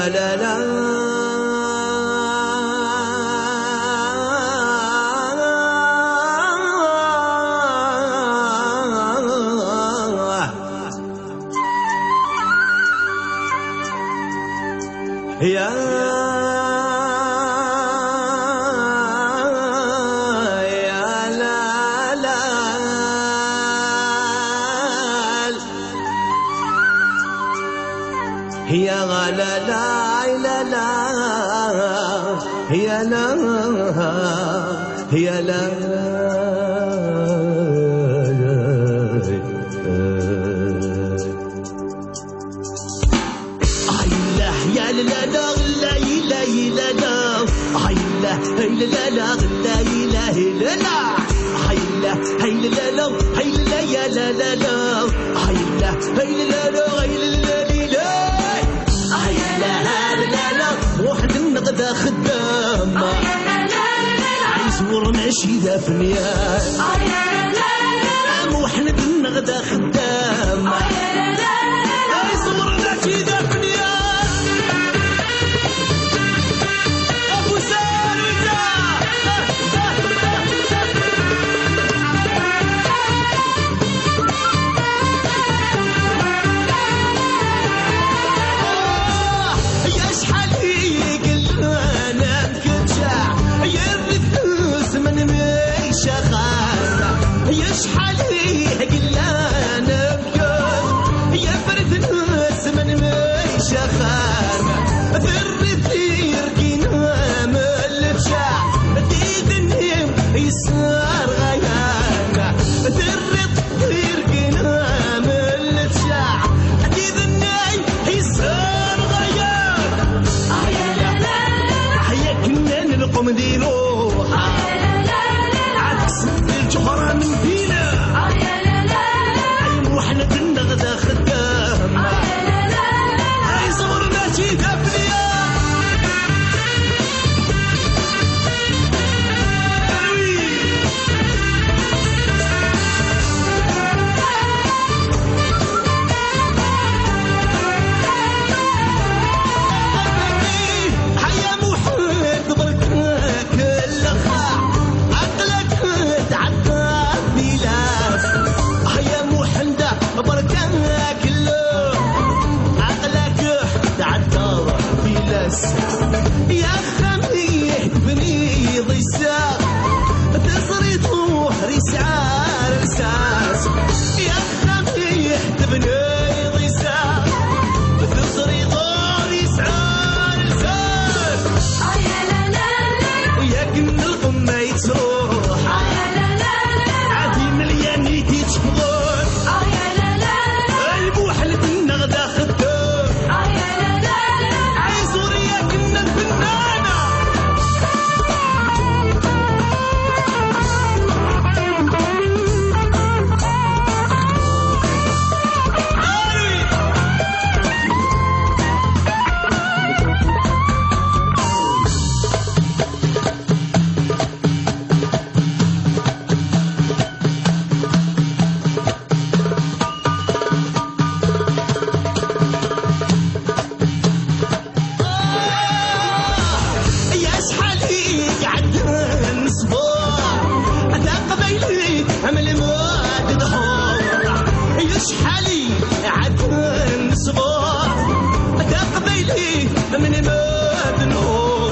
غلالا يا يا غلا لا لا لا يا لا يا لا يا لا لا لا لا لا لا لا لا لا لا لا لا لا هيلا هيلا لا هيلا يا لا لا لا هيلا هيلا لا هيلا واحد النقدة خدام يزور ماشي ذا فنيان واحد النقدة خدام يزور ماشي ذا فنيان أبو سالوزة يشحال ليه قلانا بكون يا فرد الناس من ميشا خانا ثرت لي ركينا ملفشا ديد النيم يسار غيانا ثرت لي ركينا ملفشا ديد النيم يسار غيانا حيا كنا نلقم ديروحا الجهرة من فينا وحنا كنا غدا خدام هاي صورنا شي دفنيا حيا محمد بركاك اللخاء بركاك اللو عقلك تعدى بلاس يا خميح بني ضيساق تصري تروح رسعار رساس يا خميح بني ضيساق تصري تروح رسعار رساس يا لا لا يا كن القمة يتروح عادي مليان يتشفضون يشحالي عدن صباح دا قبيلي من ماد نور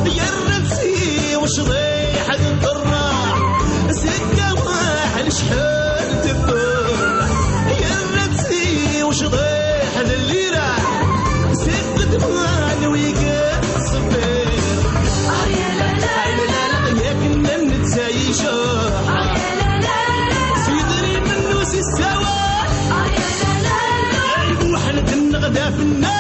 يا الرمسي وش ضيح الضراح سكة واحد شحال تبور يا الرمسي وش ضيح اللي راح سكة دمان ويقف الصبير يا لا لا لا يا كنا نتسايشوح سيدري منو سي السوا وحنا كنا غدا في النار